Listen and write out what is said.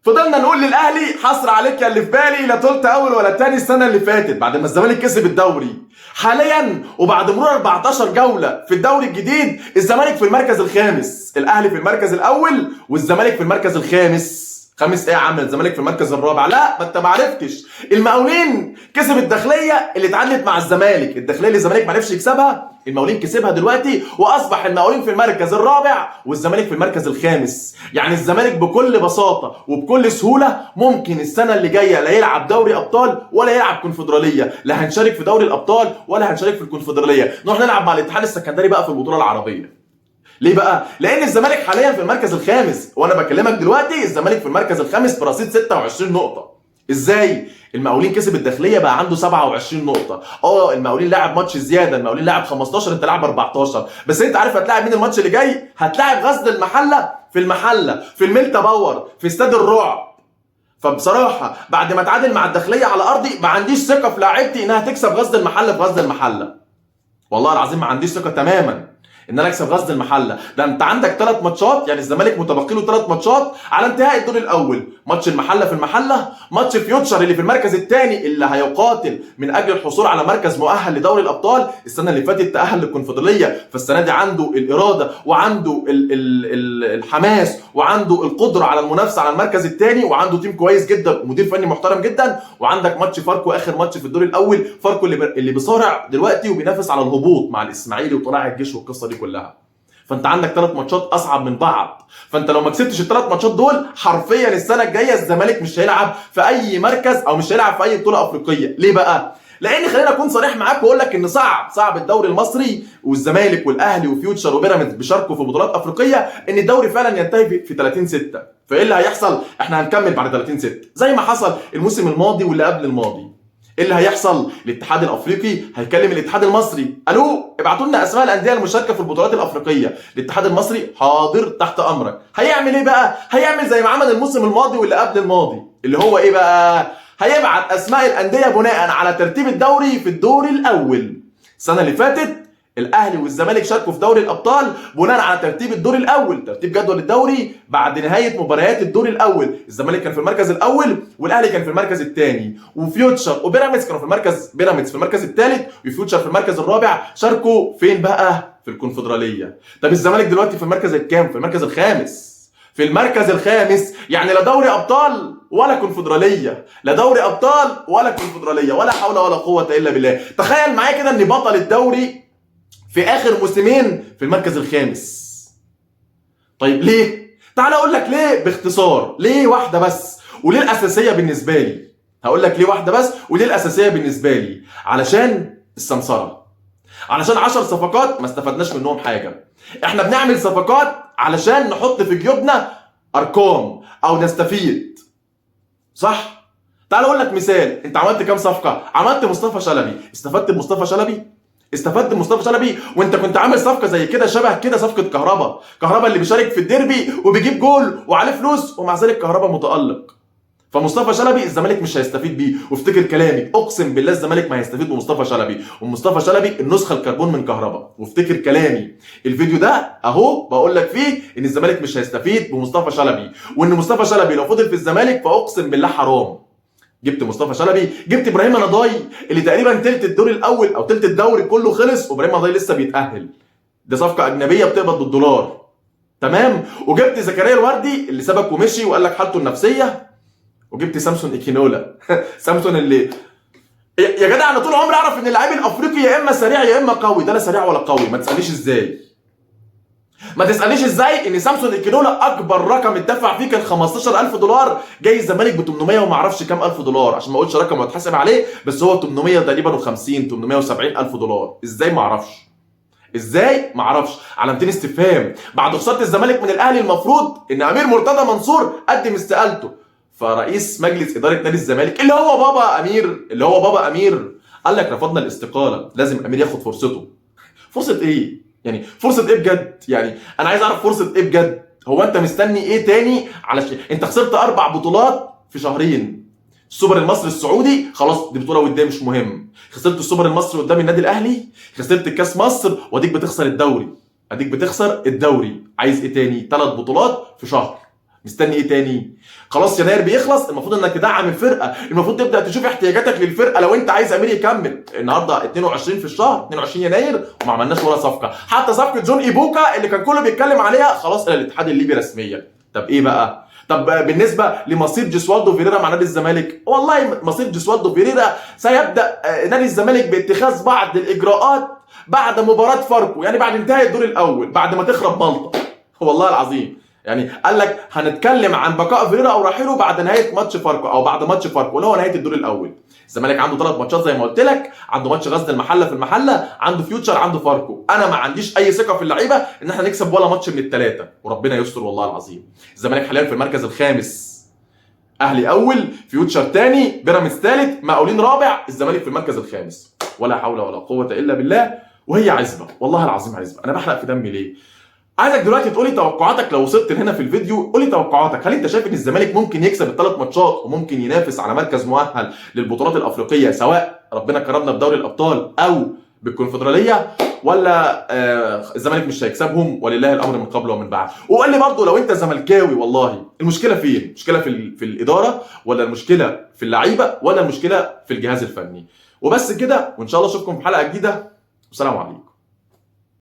فضلنا نقول للاهلي حصر عليك يا اللي في بالي، لا طلت اول ولا تاني السنه اللي فاتت بعد ما الزمالك كسب الدوري. حاليا وبعد مرور 14 جوله في الدوري الجديد الزمالك في المركز الخامس، الاهلي في المركز الاول والزمالك في المركز الخامس. خامس ايه يا عم؟ الزمالك في المركز الرابع. لا ما انت ما عرفتش. المقاولين كسب الداخليه اللي اتعادلت مع الزمالك، الداخليه اللي الزمالك ما عرفش يكسبها المقاولين كسبها دلوقتي، واصبح المقاولين في المركز الرابع والزمالك في المركز الخامس. يعني الزمالك بكل بساطه وبكل سهوله ممكن السنه اللي جايه لا يلعب دوري ابطال ولا يلعب كونفدراليه، لا هنشارك في دوري الابطال ولا هنشارك في الكونفدراليه، نروح نلعب مع الاتحاد السكندري بقى في البطوله العربيه. ليه بقى؟ لأن الزمالك حاليا في المركز الخامس، وأنا بكلمك دلوقتي الزمالك في المركز الخامس برصيد 26 نقطة. إزاي؟ المقاولين كسب الداخلية بقى عنده 27 نقطة. المقاولين لاعب ماتش زيادة، المقاولين لاعب 15، أنت لاعب 14، بس أنت عارف هتلاعب مين الماتش اللي جاي؟ هتلاعب غزل المحلة في المحلة، في الميلتا باور، في استاد الرعب. فبصراحة بعد ما اتعادل مع الداخلية على أرضي ما عنديش ثقة في لاعيبتي إنها تكسب غزل المحلة في غزل المحلة. والله العظيم ما عنديش ثقة تماما ان انا اكسب غزل المحله. ده انت عندك 3 ماتشات، يعني الزمالك متبقي له 3 ماتشات على انتهاء الدور الاول، ماتش المحله في المحله، ماتش فيوتشر اللي في المركز الثاني اللي هيقاتل من اجل الحصول على مركز مؤهل لدوري الابطال، السنه اللي فاتت تاهل للكونفدراليه، فالسنه دي عنده الاراده وعنده الحماس وعنده القدره على المنافسه على المركز الثاني، وعنده تيم كويس جدا ومدير فني محترم جدا، وعندك ماتش فاركو اخر ماتش في الدور الاول، فاركو اللي بيصارع دلوقتي وبينافس على الهبوط مع الاسماعيلي وطلائع الجيش والقصه دي كلها. فانت عندك 3 ماتشات اصعب من بعض، فانت لو ما كسبتش ال3 ماتشات دول حرفيا السنه الجايه الزمالك مش هيلعب في اي مركز او مش هيلعب في اي بطوله افريقيه. ليه بقى؟ لان خلينا اكون صريح معاك واقول لك ان صعب الدوري المصري والزمالك والاهلي وفيوتشر وبيراميدز بيشاركوا في بطولات افريقيه ان الدوري فعلا ينتهي في 30/6. فايه اللي هيحصل؟ احنا هنكمل بعد 30/6 زي ما حصل الموسم الماضي واللي قبل الماضي. ايه اللي هيحصل؟ الاتحاد الافريقي هيكلم الاتحاد المصري، الو ابعتوا لنا اسماء الانديه المشاركه في البطولات الافريقيه. الاتحاد المصري حاضر تحت امرك. هيعمل ايه بقى؟ هيعمل زي ما عمل الموسم الماضي واللي قبل الماضي، اللي هو ايه بقى؟ هيبعت اسماء الانديه بناء على ترتيب الدوري في الدور الاول. السنه اللي فاتت الاهلي والزمالك شاركوا في دوري الابطال بناء على ترتيب الدور الاول، ترتيب جدول الدوري بعد نهايه مباريات الدور الاول. الزمالك كان في المركز الاول والاهلي كان في المركز الثاني، وفيوتشر وبيراميدز كانوا في المركز، بيراميدز في المركز الثالث وفيوتشر في المركز الرابع. شاركوا فين بقى؟ في الكونفدراليه. طب الزمالك دلوقتي في المركز الكام؟ في المركز الخامس. في المركز الخامس، يعني لا دوري ابطال ولا كونفدراليه، لا دوري ابطال ولا كونفدراليه، ولا حول ولا قوه الا بالله. تخيل معايا كده ان بطل الدوري في اخر موسمين في المركز الخامس. طيب ليه؟ تعال اقول لك ليه باختصار، ليه واحده بس وليه الاساسيه بالنسبه لي. هقول لك ليه واحده بس وليه الاساسيه بالنسبه لي. علشان السمسره، علشان 10 صفقات ما استفدناش منهم حاجه. احنا بنعمل صفقات علشان نحط في جيوبنا ارقام او نستفيد، صح؟ تعال اقول لك مثال، انت عملت كام صفقه؟ عملت مصطفى شلبي، استفدت بمصطفى شلبي؟ استفدت بمصطفى شلبي؟ وانت كنت عامل صفقه زي كده شبه كده صفقه كهربا اللي بيشارك في الديربي وبيجيب جول وعليه فلوس ومع ذلك كهربا متالق. فمصطفى شلبي الزمالك مش هيستفيد بيه، وافتكر كلامي اقسم بالله الزمالك ما هيستفيد بمصطفى شلبي، ومصطفى شلبي النسخه الكربون من كهربا، وافتكر كلامي. الفيديو ده اهو بقول لك فيه ان الزمالك مش هيستفيد بمصطفى شلبي، وان مصطفى شلبي لو فضل في الزمالك فاقسم بالله حرام. جبت مصطفى شلبي، جبت ابراهيم نضاي اللي تقريبا تلت الدور الاول او تلت الدوري كله خلص وابراهيم نضاي لسه بيتاهل، ده صفقه اجنبيه بتقبض بالدولار، تمام. وجبت زكريا الوردي اللي سبك ومشي وقال لك حالته النفسيه، وجبت سامسون ايكينولا سامسون اللي يا جدع انا طول عمري اعرف ان اللاعب الافريقي يا اما سريع يا اما قوي، ده لا سريع ولا قوي. ما تسالنيش ازاي، ما تسالنيش ازاي ان سامسون ايكينولا اكبر رقم اتدفع فيه كان $15,000، جاي الزمالك ب 800 وما اعرفش كام الف دولار، عشان ما اقولش رقم واتحاسب عليه، بس هو 800 تقريبا و50 870 الف دولار. ازاي؟ ما اعرفش ازاي، ما اعرفش. علامتين استفهام. بعد خساره الزمالك من الاهلي المفروض ان امير مرتضى منصور قدم استقالته، فرئيس مجلس اداره نادي الزمالك اللي هو بابا امير قال لك رفضنا الاستقاله، لازم امير ياخد فرصته. فرصه ايه؟ يعني فرصه ايه بجد؟ يعني انا عايز اعرف فرصه ايه بجد؟ هو انت مستني ايه تاني؟ علشان انت خسرت 4 بطولات في شهرين. السوبر المصري السعودي خلاص دي بطوله وديه مش مهم، خسرت السوبر المصري قدام النادي الاهلي، خسرت الكاس مصر، واديك بتخسر الدوري، عايز ايه تاني؟ 3 بطولات في شهر، مستني ايه تاني؟ خلاص يناير بيخلص، المفروض انك تدعم الفرقه، المفروض تبدا تشوف احتياجاتك للفرقه لو انت عايز امير يكمل. النهارده 22 في الشهر، 22 يناير، وما عملناش ولا صفقه، حتى صفقه جون ايبوكا اللي كان كله بيتكلم عليها خلاص الى الاتحاد الليبي رسميا. طب ايه بقى؟ طب بالنسبه لمصير جيسوالدو فيريرا مع نادي الزمالك، والله مصير جيسوالدو فيريرا سيبدا نادي الزمالك باتخاذ بعض الاجراءات بعد مباراه فاركو، يعني بعد انتهاء الدور الاول، بعد ما تخرب مالطا. والله العظيم يعني قال لك هنتكلم عن بقاء فيريرا او رحيله بعد نهايه ماتش فاركو او بعد ماتش فاركو اللي هو نهايه الدور الاول. الزمالك عنده 3 ماتشات زي ما قلت لك، عنده ماتش غزل المحله في المحله، عنده فيوتشر، عنده فاركو. انا ما عنديش اي ثقه في اللعيبه ان احنا نكسب ولا ماتش من الثلاثه، وربنا يستر والله العظيم. الزمالك حاليا في المركز الخامس، اهلي اول، فيوتشر ثاني، بيراميدز ثالث، مقاولين رابع، الزمالك في المركز الخامس. ولا حول ولا قوه الا بالله. وهي عزبه، والله العظيم عزبه. انا بحرق في دمي ليه؟ عايزك دلوقتي تقولي توقعاتك لو وصلت هنا في الفيديو، قولي توقعاتك. هل انت شايف ان الزمالك ممكن يكسب ال3 ماتشات وممكن ينافس على مركز مؤهل للبطولات الافريقيه، سواء ربنا كرمنا بدوري الابطال او بالكونفدراليه، ولا الزمالك مش هيكسبهم ولله الامر من قبل ومن بعد؟ وقول لي برضه لو انت زملكاوي والله المشكله فين؟ المشكله في الاداره، ولا المشكله في اللعيبه، ولا المشكله في الجهاز الفني؟ وبس كده، وان شاء الله اشوفكم في حلقه جديده، والسلام عليكم.